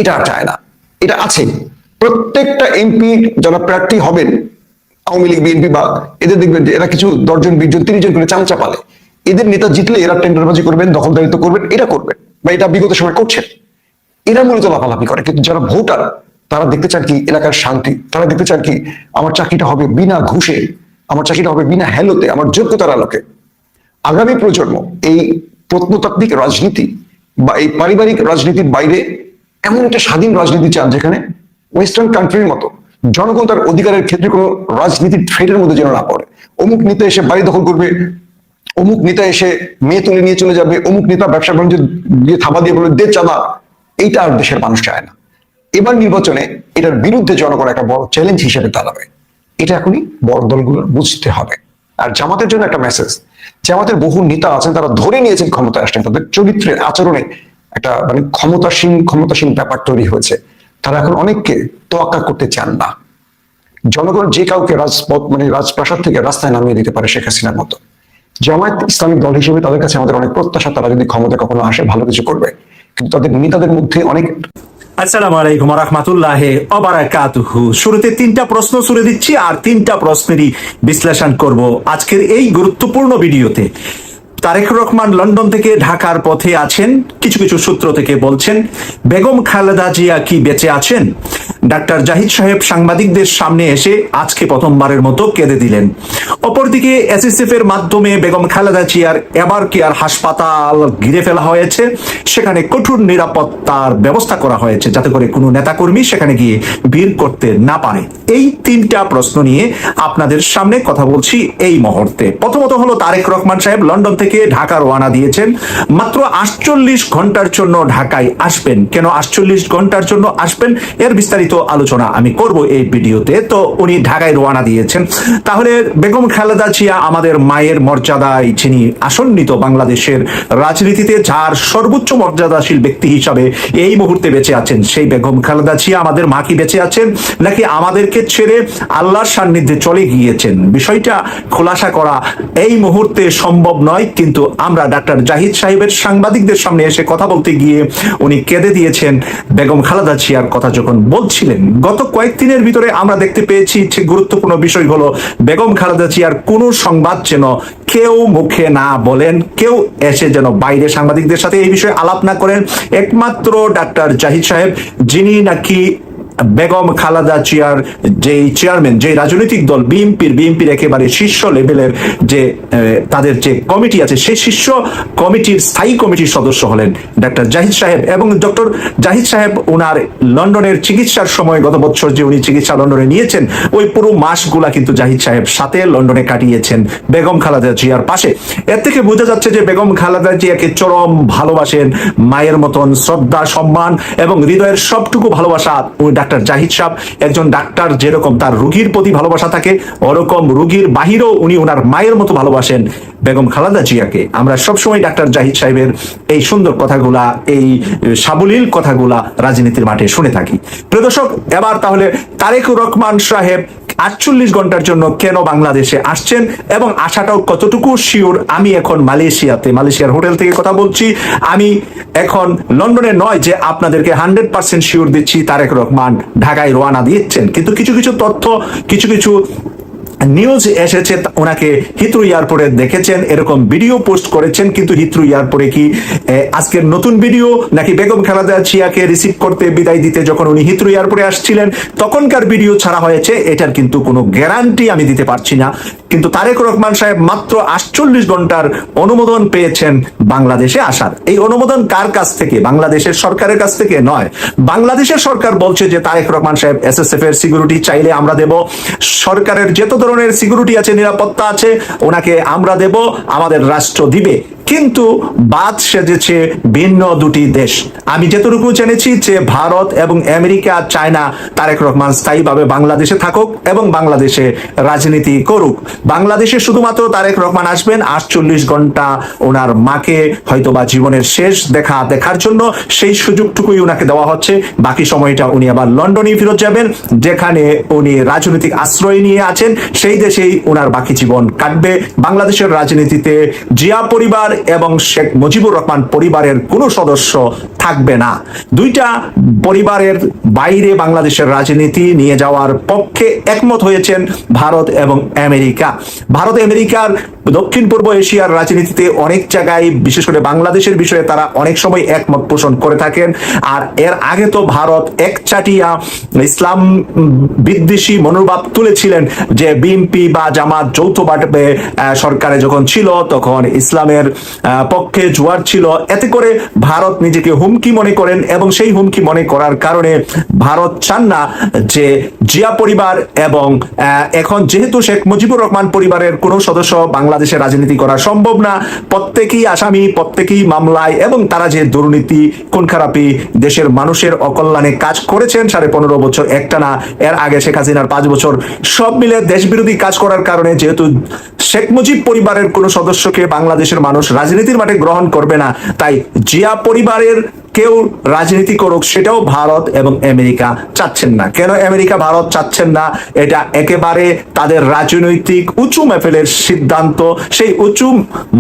এটা আর চায় না। এটা আছে, প্রত্যেকটা এমপি যারা প্রার্থী হবেন আওয়ামী লীগ বিএনপি বা এদের দেখবেন যে এরা কিছু 10 জন 20 জন 30 জন করে চামচা পালে, এদের নেতা জিতলে এরা টেন্ডারবাজি করবেন, দখলদারিত্ব করবেন, এটা করবেন বা এটা বিগত সময় করছেন। এরা মূলত লাফালাফি করে, কিন্তু যারা ভোটার তারা দেখতে চান কি এলাকার শান্তি, তারা দেখতে চান কি আমার চাকরিটা হবে বিনা ঘুষে, আমার চাকরিটা হবে বিনা হেলোতে, আমার যোগ্যতার আলোকে। আগামী প্রজন্ম এই প্রত্নতাত্ত্বিক রাজনীতি বা এই পারিবারিক রাজনীতির বাইরে এমন একটা স্বাধীন রাজনীতি চান যেখানে ওয়েস্টার্ন কান্ট্রির মতো জনগণ তার অধিকারের ক্ষেত্রে কোনো রাজনীতির থ্রেডের মধ্যে যেন না পড়ে। অমুক নেতা এসে বাড়ি দখল করবে, অমুক নেতা এসে মেয়ে তুলে নিয়ে চলে যাবে, অমুক নেতা ব্যবসা বাণিজ্য দিয়ে থাবা দিয়ে বলে দে চাঁদা, এইটা আর দেশের মানুষ চায় না। এবার নির্বাচনে এটার বিরুদ্ধে জনগণ একটা বড় চ্যালেঞ্জ হিসেবে দাঁড়াবে, এটা এখনই বড় দলগুলোর বুঝতে হবে। আর জামাতের জন্য একটা মেসেজ, জামাতের বহু নেতা আছেন তারা ধরে নিয়েছেন ক্ষমতায় আসছেন, তাদের চরিত্রে আচরণে একটা মানে ক্ষমতাসীন ব্যাপার তৈরি হয়েছে। তারা এখন অনেককে তোয়াক্কা করতে চান না। জনগণ যে কাউকে রাজপথ মানে রাজপ্রাসাদ থেকে রাস্তায় নামিয়ে দিতে পারে শেখ হাসিনার মতো। জামায়াত ইসলামিক দল হিসেবে তাদের কাছে আমাদের অনেক প্রত্যাশা, তারা যদি ক্ষমতা কখনো আসে ভালো কিছু করবে, কিন্তু তাদের নেতাদের মধ্যে অনেক। আসসালামু আলাইকুম ওয়া রাহমাতুল্লাহি ওয়া বারাকাতুহু। শুরুতে 3টা প্রশ্ন ছুড়ে দিচ্ছি আর 3টা প্রশ্নেরই বিশ্লেষণ করব আজকের এই গুরুত্বপূর্ণ ভিডিওতে। তারেক রহমান লন্ডন থেকে ঢাকার পথে আছেন, কিছু কিছু সূত্র থেকে বলছেন। বেগম খালেদা জিয়া কি বেঁচে আছেন? ডাক্তার জাহিদ সাহেব সাংবাদিকদের সামনে এসে আজকে প্রথমবারের মতো কেঁদে দিলেন। অপরদিকে এসএসএফ এর মাধ্যমে বেগম খালেদা জিয়ার এবার কেয়ার হাসপাতাল ঘিরে ফেলা হয়েছে, সেখানে কঠোর নিরাপত্তার ব্যবস্থা করা হয়েছে যাতে করে কোনো নেতাকর্মী সেখানে গিয়ে ভিড় করতে না পারে। এই 3টা প্রশ্ন নিয়ে আপনাদের সামনে কথা বলছি এই মুহূর্তে। প্রথমত হলো তারেক রহমান সাহেব লন্ডন থেকে ঢাকা রওনা দিয়েছেন, মাত্র 48 ঘন্টার জন্য ঢাকায় আসবেন। কেন 48 ঘন্টার জন্য আসবেন এর বিস্তারিত আলোচনা আমি করব এই ভিডিওতে। তো উনি ঢাকায় রওনা দিয়েছেন, তাহলে বেগম খালেদা জিয়া আমাদের মায়ের মর্যাদায় যিনি আসন্নিত বাংলাদেশের রাজনীতিতে, যার সর্বোচ্চ মর্যাদাশীল ব্যক্তি হিসাবে এই মুহূর্তে বেঁচে আছেন, সেই বেগম খালেদা জিয়া আমাদের মা কি বেঁচে আছেন নাকি আমাদেরকে ছেড়ে আল্লাহর সান্নিধ্যে চলে গিয়েছেন, বিষয়টা খোলাসা করা এই মুহূর্তে সম্ভব নয়। কিন্তু আমরা ডাক্তার জাহিদ সাহেবের সাংবাদিকদের সামনে এসে কথা বলতে গিয়ে উনি কেঁদে দিয়েছেন বেগম খালেদা জিয়ার কথা যখন বলছিলেন। গত কয়েকদিনের ভিতরে আমরা দেখতে পেয়েছি যে গুরুত্বপূর্ণ বিষয় হলো বেগম খালেদা জিয়ার কোনো সংবাদ যেন কেউ মুখে না বলেন, কেউ এসে যেন বাইরে সাংবাদিকদের সাথে এই বিষয়ে আলাপ না করেন। একমাত্র ডাক্তার জাহিদ সাহেব, যিনি নাকি বেগম খালেদা জিয়ার যে চেয়ারম্যান, যে রাজনৈতিক দল বিএনপির একেবারে শীর্ষ লেভেলের যে তাদের যে কমিটি আছে, সেই শীর্ষ কমিটির স্থায়ী কমিটির সদস্য হলেন ডাক্তার জাহিদ সাহেব। এবং ডক্টর জাহিদ সাহেব ওনার লন্ডনের চিকিৎসার সময়, গত বছর যে উনি চিকিৎসা লন্ডনে নিয়েছেন, ওই পুরো মাসগুলা কিন্তু জাহিদ সাহেব সাথে লন্ডনে কাটিয়েছেন বেগম খালেদা জিয়ার পাশে। এর থেকে বোঝা যাচ্ছে যে বেগম খালেদা জিয়াকে চরম ভালোবাসেন, মায়ের মতন শ্রদ্ধা সম্মান এবং হৃদয়ের সবটুকু ভালোবাসা ওই ডাক্তার জাহিদ সাহেব। একজন ডাক্তার যেরকম তার রোগীর প্রতি ভালোবাসা থাকে, ওরকম রোগীর বাহিরেও উনি ওনার মায়ের মতো ভালোবাসেন বেগম খালেদা জিয়াকে। আমরা সবসময় ডাক্তার জাহিদ সাহেবের এই সুন্দর কথাগুলা, এই সাবলীল কথাগুলা রাজনীতির মাঠে শুনে থাকি। প্রিয় দর্শক, এবার তাহলে তারেক রহমান সাহেব 48 ঘন্টার জন্য কেন বাংলাদেশে আসছেন এবং আসাটাও কতটুকু শিওর। আমি এখন মালয়েশিয়ার হোটেল থেকে কথা বলছি, আমি এখন লন্ডনে নয় যে আপনাদেরকে 100% শিওর দিচ্ছি তারেক রহমান ঢাকায় রওনা দিচ্ছেন। কিন্তু কিছু কিছু তথ্য, কিছু কিছু নিউজ এসেছে, ওনাকে হিথ্রো এয়ারপোর্টে দেখেছেন, এরকম ভিডিও পোস্ট করেছেন। কিন্তু হিথ্রো এয়ারপোর্টে কি আজকের নতুন ভিডিও নাকি বেগম খালেদা জিয়াকে রিসিভ করতে বিদায় দিতে যখন উনি হিথ্রো এয়ারপোর্টে আসছিলেন তখনকার ভিডিও ছাড়া হয়েছে, এটার কিন্তু কোনো গ্যারান্টি আমি দিতে পারছি না। কিন্তু তারেক রহমান সাহেব মাত্র 48 ঘন্টার অনুমোদন পেয়েছেন বাংলাদেশে আসার। এই অনুমোদন কার কাছ থেকে? বাংলাদেশের সরকারের কাছ থেকে নয়। বাংলাদেশের সরকার বলছে যে তারেক রহমান সাহেব এসএসএফ এর সিকিউরিটি চাইলে আমরা দেব, সরকারের যত ধরনের সিকিউরিটি আছে, নিরাপত্তা আছে, ওনাকে আমরা দেব, আমাদের রাষ্ট্র দিবে। কিন্তু বাদ সেজেছে ভিন্ন দুটি দেশ। আমি যতটুকু জেনেছি যে ভারত এবং আমেরিকা চায় না তারেক রহমান স্থায়ীভাবে বাংলাদেশে থাকুক এবং বাংলাদেশে রাজনীতি করুক। বাংলাদেশে শুধুমাত্র তারেক রহমান আসবেন 48 ঘন্টা ওনার মাকে হয়তোবা জীবনের শেষ দেখার জন্য, সেই সুযোগটুকুই ওনাকে দেওয়া হচ্ছে। বাকি সময়টা উনি আবার লন্ডনে ফেরত যাবেন, যেখানে উনি রাজনৈতিক আশ্রয় নিয়ে আছেন, সেই দেশেই ওনার বাকি জীবন কাটবে। বাংলাদেশের রাজনীতিতে জিয়া পরিবার এবং শেখ মুজিবুর রহমান পরিবারের কোনো সদস্য থাকবে না। দুইটা পরিবারের বাইরে বাংলাদেশের রাজনীতি নিয়ে যাওয়ার পক্ষে একমত হয়েছেন ভারত এবং আমেরিকা। ভারত আমেরিকার দক্ষিণ পূর্ব এশিয়ার রাজনীতিতে অনেক জায়গায়, বিশেষ করে বাংলাদেশের বিষয়ে তারা অনেক সময় একমত পোষণ করে থাকেন। আর এর আগে তো ভারত একচাটিয়া ইসলাম বিদ্বেষী মনোভাব তুলেছিলেন যে বিএনপি বা জামাত যৌথভাবে সরকারে যখন ছিল তখন ইসলামের পক্ষে জোয়ার ছিল। এতে করে ভারত নিজেকে হুমকি মনে করেন এবং সেই হুমকি মনে করার কারণে ভারত চান না যে জিয়া পরিবার এবং এখন যেহেতু শেখ মুজিবুর রহমান পরিবারের কোনো সদস্য বাংলাদেশে রাজনীতি করা সম্ভব না, প্রত্যেকেই আসামি, প্রত্যেকেই মামলায়, এবং তারা যে দুর্নীতি খুন খারাপি দেশের মানুষের অকল্যাণে কাজ করেছেন 15.5 বছর একটানা, এর আগে শেখ হাসিনার 5 বছর, সব মিলে দেশবিরোধী কাজ করার কারণে যেহেতু শেখ মুজিব পরিবারের কোনো সদস্যকে বাংলাদেশের মানুষ রাজনীতির মাঠে গ্রহণ করবে না, তাই জিয়া পরিবারের কেউ রাজনীতি করুক সেটাও ভারত এবং আমেরিকা চাচ্ছেন না। কেন আমেরিকা ভারত চাচ্ছেন না? এটা একেবারে তাদের রাজনৈতিক উঁচু মহলের সিদ্ধান্ত। সেই উঁচু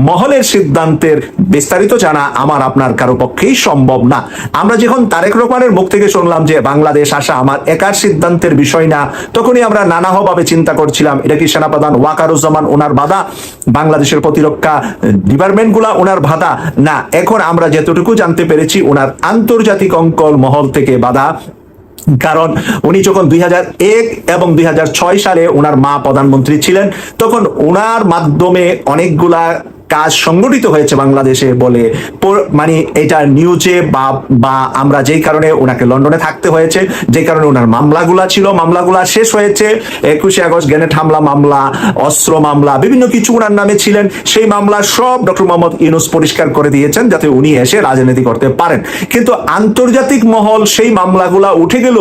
মহলের সিদ্ধান্তের বিস্তারিত জানা আমার আপনার কারো পক্ষেই সম্ভব না। আমরা যখন তারেক রহমানের মুখ থেকে শুনলাম যে বাংলাদেশ আসা আমার একার সিদ্ধান্তের বিষয় না, তখনই আমরা নানাভাবে চিন্তা করছিলাম এটা কি সেনাপ্রধান ওয়াকারুজ্জামান ওনার বাধা, বাংলাদেশের প্রতিরক্ষা ডিপার্টমেন্টগুলা ওনার বাধা না। এখন আমরা যতটুকু জানতে পেরেছি ওনার আন্তর্জাতিক অঙ্কল মহল থেকে বাধা। কারণ উনি যখন 2001 এবং 2006 সালে ওনার মা প্রধানমন্ত্রী ছিলেন তখন ওনার মাধ্যমে অনেকগুলা কাজ সংগঠিত হয়েছে বাংলাদেশে বলে মানে এটা নিউজে বা আমরা যেই কারণে ওনাকে লন্ডনে থাকতে হয়েছে, যে কারণে ওনার মামলাগুলা ছিল, মামলাগুলা শেষ হয়েছে। 21 আগস্ট গ্রেনেড হামলা মামলা, অস্ত্র মামলা, বিভিন্ন কিছু ওনার নামে ছিলেন। সেই মামলা সব ডক্টর মোহাম্মদ ইউনূস পরিষ্কার করে দিয়েছেন যাতে উনি এসে রাজনীতি করতে পারেন। কিন্তু আন্তর্জাতিক মহল সেই মামলাগুলা উঠে গেল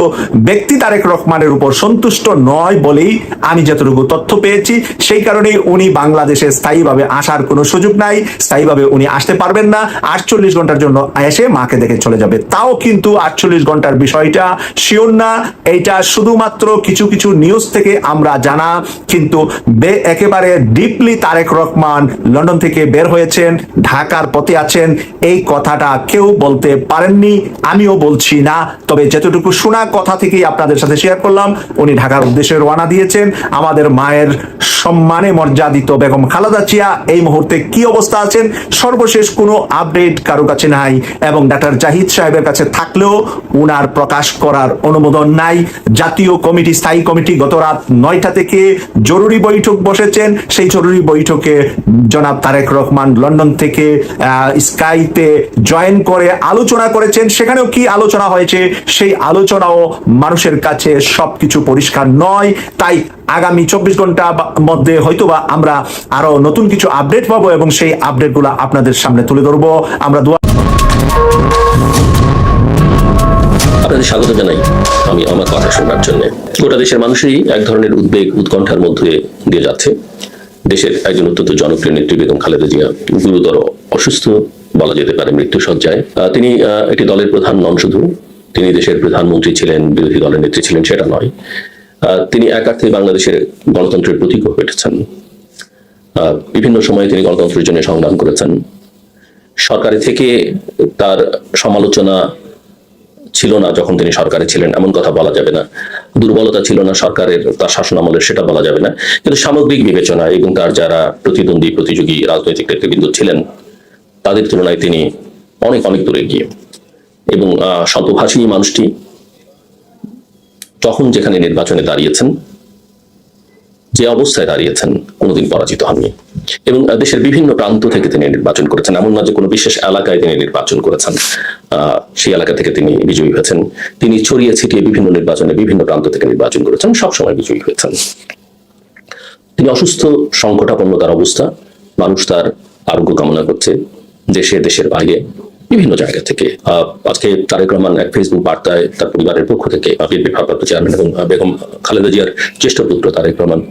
ব্যক্তি তারেক রহমানের উপর সন্তুষ্ট নয় বলেই আমি যতটুকু তথ্য পেয়েছি, সেই কারণেই উনি বাংলাদেশে স্থায়ীভাবে আসার কোনো সুযোগ নাই, স্থায়ীভাবে উনি আসতে পারবেন না। 48 ঘন্টার জন্য এসে মাকে দেখে চলে যাবে। তাও কিন্তু 48 ঘন্টার বিষয়টা শিওর না, এইটা শুধুমাত্র কিছু কিছু নিউজ থেকে আমরা জানা। কিন্তু একেবারে ডিপলি তারেক রহমান লন্ডন থেকে বের হয়েছেন, ঢাকার পথে আছেন, এই কথাটা কেউ বলতে পারেননি, আমিও বলছি না। তবে যতটুকু শোনা কথা থেকেই আপনাদের সাথে শেয়ার করলাম, উনি ঢাকার উদ্দেশ্যে রওনা দিয়েছেন। আমাদের মায়ের সম্মানে মর্যাদিত বেগম খালেদা জিয়া এই মুহূর্তে কি অবস্থা আছেন সর্বশেষ কোনো আপডেট কারো কাছে নাই, এবং ডাক্তার জাহিদ সাহেবের কাছে থাকলেও উনার প্রকাশ করার অনুমোদন নাই। জাতীয় কমিটি, স্থায়ী কমিটি গত রাত 9টা থেকে জরুরি বৈঠক বসেছেন। সেই জরুরি বৈঠকে জনাব তারেক রহমান লন্ডন থেকে স্কাইতে জয়েন করে আলোচনা করেছেন। সেখানেও কি আলোচনা হয়েছে সেই আলোচনাও মানুষের কাছে সবকিছু পরিষ্কার নয়। তাই আগামী 24 ঘন্টার মধ্যে হয়তোবা আমরা আরো নতুন কিছু আপডেট পাবো এবং সেই আপডেটগুলো আপনাদের সামনে তুলে ধরবো। আমরা আপনাদের স্বাগত জানাই আমি আমার কথা শোনার জন্য। গোটা দেশের মানুষই এক ধরনের উদ্বেগ উৎকণ্ঠার মধ্যে দিয়ে যাচ্ছে। দেশের একজন অত্যন্ত জনপ্রিয় নেত্রী বেগম খালেদা জিয়া গুরুতর অসুস্থ, বলা যেতে পারে মৃত্যুসজ্জায়। তিনি একটি দলের প্রধান নন, শুধু তিনি দেশের প্রধানমন্ত্রী ছিলেন, বিরোধী দলের নেত্রী ছিলেন সেটা নয়, তিনি একার্থে বাংলাদেশের গণতন্ত্রের প্রতীক হয়ে উঠেছেন। বিভিন্ন সময়ে তিনি গণতন্ত্রের জন্য সংগ্রাম করেছেন। সরকারে থেকে তার সমালোচনা ছিল না যখন তিনি সরকারে ছিলেন, এমন কথা বলা যাবে না। দুর্বলতা ছিল না সরকারের, তার শাসনামলের, সেটা বলা যাবে না। কিন্তু সামগ্রিক বিবেচনা এবং তার যারা প্রতিদ্বন্দ্বী প্রতিযোগী রাজনৈতিক নেতৃবৃন্দ ছিলেন তাদের তুলনায় তিনি অনেক অনেক দূরে গিয়ে, এবং স্বল্পভাষী মানুষটি তখন যেখানে নির্বাচনে দাঁড়িয়েছেন, যে অবস্থায় দাঁড়িয়েছেন, কোনোদিন পরাজিত হননি। এবং দেশের বিভিন্ন প্রান্ত থেকে তিনি নির্বাচন করেছেন, এমন না যে কোনো বিশেষ এলাকায় তিনি নির্বাচন করেছেন, সেই এলাকা থেকে তিনি বিজয়ী হয়েছেন। তিনি ছড়িয়ে ছিটিয়ে বিভিন্ন নির্বাচনে বিভিন্ন প্রান্ত থেকে নির্বাচন করেছেন, সবসময় বিজয়ী হয়েছেন। তিনি অসুস্থ, সংকটাপন্ন তার অবস্থা, মানুষ তার আরোগ্য কামনা করছে দেশে, দেশের বাইরে, বিভিন্ন জায়গা থেকে। আজকে তারেক রহমান এক ফেসবুক বার্তায় তার পরিবারের পক্ষ থেকে বিএনপির ভারপ্রাপ্ত চেয়ারম্যান এবং বেগম খালেদা জিয়ার জ্যেষ্ঠ পুত্র তারেক রহমান,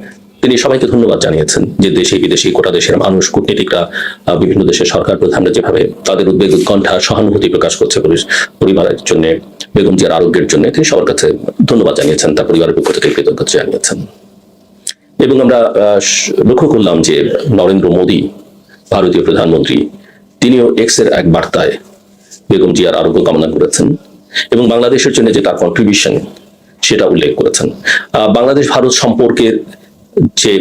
তিনি সবাইকে ধন্যবাদ জানিয়েছেন যে দেশে বিদেশি গোটা দেশের মানুষ, কূটনীতিকরা, বিভিন্ন দেশের সরকার প্রধানরা যেভাবে তাদের উদ্বেগ উৎকণ্ঠা সহানুভূতি প্রকাশ করছে পরিবারের জন্য, বেগম জিয়ার আরোগ্যের জন্য, তিনি সবার কাছে ধন্যবাদ জানিয়েছেন, তার পরিবারের পক্ষ থেকে কৃতজ্ঞতা জানিয়েছেন। এবং আমরা লক্ষ্য করলাম যে নরেন্দ্র মোদী, ভারতীয় প্রধানমন্ত্রী, তিনিও এক্সের এক বার্তায় বেগম জিয়ার আরোগ্য কামনা করেছেন এবং বাংলাদেশের জন্য যে তার কন্ট্রিবিউশন সেটা উল্লেখ করেছেন। বাংলাদেশ ভারত সম্পর্কের যে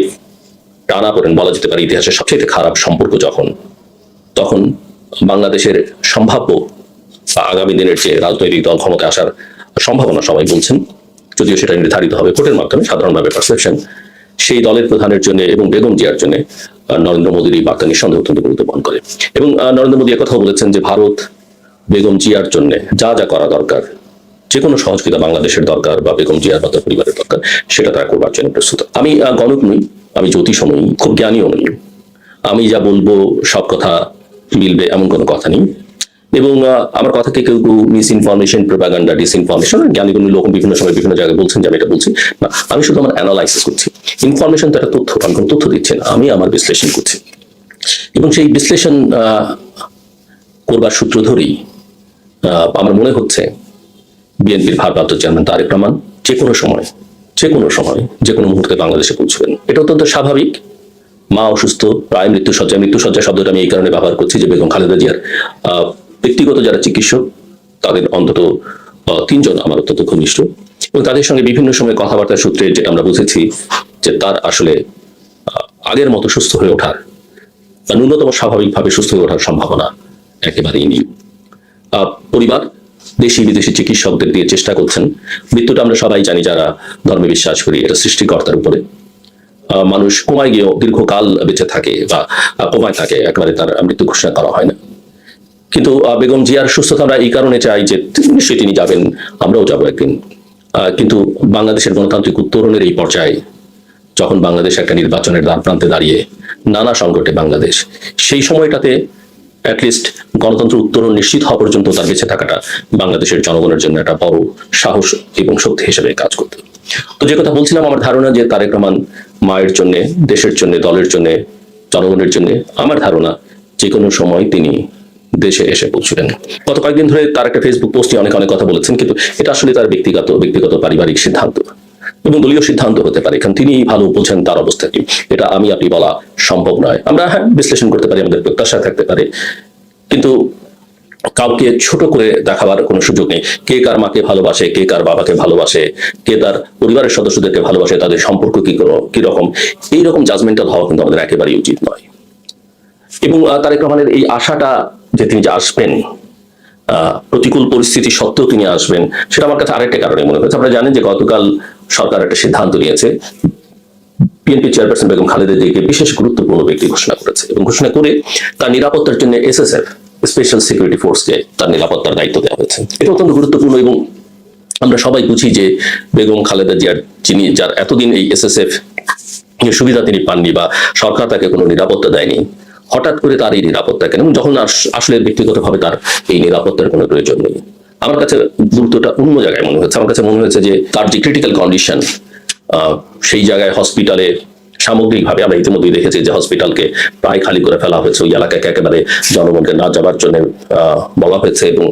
টানাপোড়েন বলা যেতে পারে ইতিহাসের সবচেয়ে খারাপ সম্পর্ক তখন বাংলাদেশের সম্ভাব্য আগামী দিনের যে রাজনৈতিক দল ক্ষমতায় আসার সম্ভাবনা সবাই বলছেন, যদিও সেটা নির্ধারিত হবে ভোটের মাধ্যমে, সাধারণভাবে পারসেপশন, সেই দলের প্রধানের জন্য এবং বেগম জিয়ার জন্য নরেন্দ্র মোদীর এই বার্তা নিঃসন্দেহে অত্যন্ত গুরুত্ব বহন করে। এবং নরেন্দ্র মোদী কথা বলেছেন যে ভারত বেগম জিয়ার জন্য যা যা করা দরকার, যে কোনো সহযোগিতা বাংলাদেশের দরকার বা বেগম জিয়ার বা তার পরিবারের দরকার, সেটা তারা করবার জন্য প্রস্তুত। আমি গণক নই, আমি জ্যোতিষ নই, খুব জ্ঞানীও নই। আমি যা বলবো সব কথা মিলবে এমন কোনো কথা নেই। এবং আমার কথাকে কেউ মিস ইনফরমেশন, প্রোপাগান্ডা, ডিসইনফরমেশন, জ্ঞানীগুণী লোক বিভিন্ন সময় বিভিন্ন জায়গায় বলছেন যে আমি এটা বলছি না, আমি শুধু আমার অ্যানালাইসিস করছি। ইনফরমেশন তো একটা তথ্য, আমি কোনো তথ্য দিচ্ছি না, আমি আমার বিশ্লেষণ করছি। এবং সেই বিশ্লেষণ করবার সূত্র ধরেই আমার মনে হচ্ছে বিএনপির ভারপ্রাপ্ত চেয়ারম্যান তারেক রহমান যে কোনো সময় যে কোনো মুহূর্তে বাংলাদেশে পৌঁছবেন। এটা অত্যন্ত স্বাভাবিক। মা অসুস্থ, প্রায় মৃত্যুসজ্জা শব্দটা আমি এই কারণে ব্যবহার করছি যে বেগম খালেদা জিয়ার ব্যক্তিগত যারা চিকিৎসক তাদের অন্তত 3 জন আমার অত্যন্ত ঘনিষ্ঠ, এবং তাদের সঙ্গে বিভিন্ন সময় কথাবার্তার সূত্রে যেটা আমরা বুঝেছি যে তার আসলে আগের মতো সুস্থ হয়ে ওঠার বা ন্যূনতম স্বাভাবিকভাবে সুস্থ হয়ে ওঠার সম্ভাবনা একেবারেই নেই। পরিবার দেশি বিদেশি চিকিৎসকদের দিয়ে চেষ্টা করছেন। মৃত্যুটা আমরা সবাই জানি যারা ধর্মে বিশ্বাস করি, এটা সৃষ্টিকর্তার উপরে। মানুষ কোমায় গিয়েও দীর্ঘকাল বেঁচে থাকে বা কোমায় থাকে, একেবারে তার মৃত্যু ঘোষণা করা হয় না। কিন্তু বেগম জিয়ার সুস্থতা আমরা এই কারণে চাই যে নিশ্চয়ই তিনি যাবেন, আমরাও যাবো একদিন। কিন্তু বাংলাদেশের গণতান্ত্রিক উত্তরণের এই পর্যায়ে যখন বাংলাদেশ একটা নির্বাচনের দ্বার প্রান্তে দাঁড়িয়ে, নানা সংকটে বাংলাদেশ, সেই সময়টাতে অ্যাটলিস্ট গণতন্ত্র উত্তরণ নিশ্চিত হওয়া পর্যন্ত তার বেঁচে থাকাটা বাংলাদেশের জনগণের জন্য একটা বড় সাহস এবং শক্তি হিসেবে কাজ করত। তো যে কথা বলছিলাম, আমার ধারণা যে তারেক রহমান মায়ের জন্য, দেশের জন্য, দলের জন্য, জনগণের জন্য, আমার ধারণা যে কোনো সময় তিনি দেশে এসে পৌঁছবেন। গত কয়েকদিন ধরে তার একটা ফেসবুক পোস্টে অনেক কথা বলেছেন, কিন্তু এটা আসলে তার ব্যক্তিগত পারিবারিক সিদ্ধান্ত এবং দলীয় সিদ্ধান্ত হতে পারে, কারণ তিনি ভালো বোঝেন তার অবস্থা কি। এটা আমি আপনি বলা সম্ভব নয়। আমরা বিশ্লেষণ করতে পারি, আমাদের প্রত্যাশা থাকতে পারে, কিন্তু কাউকে ছোট করে দেখাবার কোনো সুযোগ নেই। কে কার মাকে ভালোবাসে, কে কার বাবাকে ভালোবাসে, কে তার পরিবারের সদস্যদেরকে ভালোবাসে, তাদের সম্পর্ক কি রকম, এইরকম জাজমেন্টাল হওয়া কিন্তু আমাদের একেবারেই উচিত নয়। এবং তারেক রহমানের এই আশাটা যে তিনি যে আসবেন, প্রতিকূল পরিস্থিতি সত্ত্বেও তিনি আসবেন, সেটা আমার কাছে আরেকটা কারণে মনে হয়েছে। আপনারা জানেন যে গতকাল সরকার একটা সিদ্ধান্ত নিয়েছে, বিএনপি চেয়ারপারসন বেগম খালেদা জিয়াকে বিশেষ গুরুত্বপূর্ণ ব্যক্তি ঘোষণা করেছে, এবং ঘোষণা করে তার নিরাপত্তার জন্য এসএসএফ, স্পেশাল সিকিউরিটি ফোর্সকে তার নিরাপত্তার দায়িত্ব দেওয়া হয়েছে। এটা অত্যন্ত গুরুত্বপূর্ণ। এবং আমরা সবাই বুঝি যে বেগম খালেদা জিয়ার যার এতদিন এই এসএসএফ সুবিধা তিনি পাননি বা সরকার তাকে কোনো নিরাপত্তা দেয়নি, হঠাৎ করে তার এই নিরাপত্তা কেন, এবং যখন আসলে ব্যক্তিগতভাবে তার এই নিরাপত্তার কোনো প্রয়োজন নেই। আমার কাছে গুরুত্বটা অন্য জায়গায় মনে হচ্ছে। আমার কাছে মনে হয়েছে যে তার যে ক্রিটিক্যাল কন্ডিশন, সেই জায়গায় হসপিটালে সামগ্রিকভাবে আমরা ইতিমধ্যেই দেখেছি যে হসপিটালকে প্রায় খালি করে ফেলা হয়েছে, ওই এলাকাকে একেবারে জনগণকে না যাবার জন্য বলা হয়েছে, এবং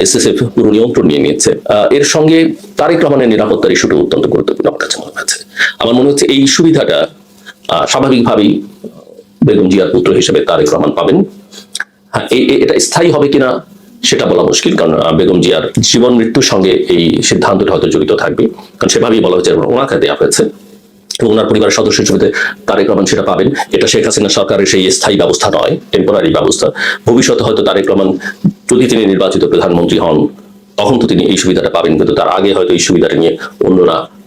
এসএসএফ পুরো নিয়ন্ত্রণ নিয়ে নিচ্ছে। এর সঙ্গে তারেক রহমানের নিরাপত্তার ইস্যুটা অত্যন্ত গুরুত্বপূর্ণ আমার কাছে মনে হয়েছে। আমার মনে হচ্ছে এই সুবিধাটা স্বাভাবিকভাবেই বেগম জিয়ার পুত্র হিসেবে তারেক রহমান পাবেন। এটা স্থায়ী হবে কিনা সেটা বলা মুশকিল, কারণ বেগম জিয়ার জীবন মৃত্যুর সঙ্গে এই সিদ্ধান্তটা হয়তো জড়িত থাকবে, কারণ সেভাবেই বলা হয়েছে, ওনাকে দেওয়া হয়েছে, এবং ওনার পরিবারের সদস্য হিসেবে তারেক রহমান সেটা পাবেন। এটা শেখ হাসিনা সরকারের সেই স্থায়ী ব্যবস্থা নয়, টেম্পোরারি ব্যবস্থা। ভবিষ্যতে হয়তো তারেক রহমান যদি তিনি নির্বাচিত প্রধানমন্ত্রী হন, তখন তো তিনি এই সুবিধাটা পাবেন, কিন্তু তার আগে হয়তো এই সুবিধাটা নিয়ে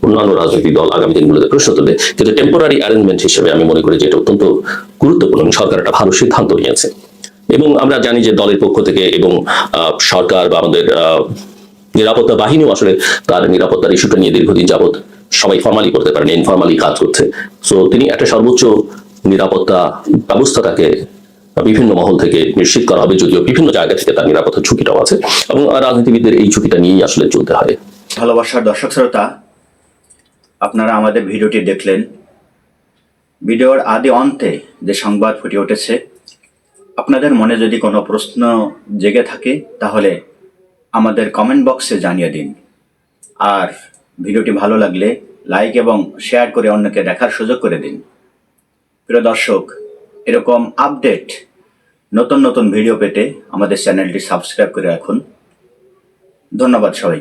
অন্যান্য রাজনৈতিক দল আগামী দিনগুলোতে প্রশ্ন তুলবে। কিন্তু টেম্পোরারি অ্যারেঞ্জমেন্ট হিসেবে আমি মনে করি যে এটা অত্যন্ত গুরুত্বপূর্ণ, সরকার একটা ভালো সিদ্ধান্ত নিয়েছে। এবং আমরা জানি যে দলের পক্ষ থেকে এবং সরকার বা আমাদের নিরাপত্তা বাহিনীও আসলে তার নিরাপত্তার ইস্যুটা নিয়ে দীর্ঘদিন যাবৎ সবাই ফর্মালি করতে পারেন, ইনফর্মালি কাজ করছে। সো তিনি একটা সর্বোচ্চ নিরাপত্তা ব্যবস্থাটাকে বিভিন্ন মহল থেকে নিশ্চিত করা হবে, যদিও বিভিন্ন জায়গা থেকে তার নিরাপত্তার ঝুঁকিটাও আছে, এবং রাজনীতিবিদদের এই ঝুঁকিটা নিয়েই আসলে চলতে হয়। ভালোবাসার দর্শক শ্রোতা, আপনারা আমাদের ভিডিওটি দেখলেন। ভিডিওর আদি অন্তে যে সংবাদ ফুটে উঠেছে, আপনাদের মনে যদি কোনো প্রশ্ন জেগে থাকে তাহলে আমাদের কমেন্ট বক্সে জানিয়ে দিন। আর ভিডিওটি ভালো লাগলে লাইক এবং শেয়ার করে অন্যকে দেখার সুযোগ করে দিন। প্রিয় দর্শক, এরকম আপডেট নতুন নতুন ভিডিও পেতে আমাদের চ্যানেলটি সাবস্ক্রাইব করে রাখুন। ধন্যবাদ সবাই।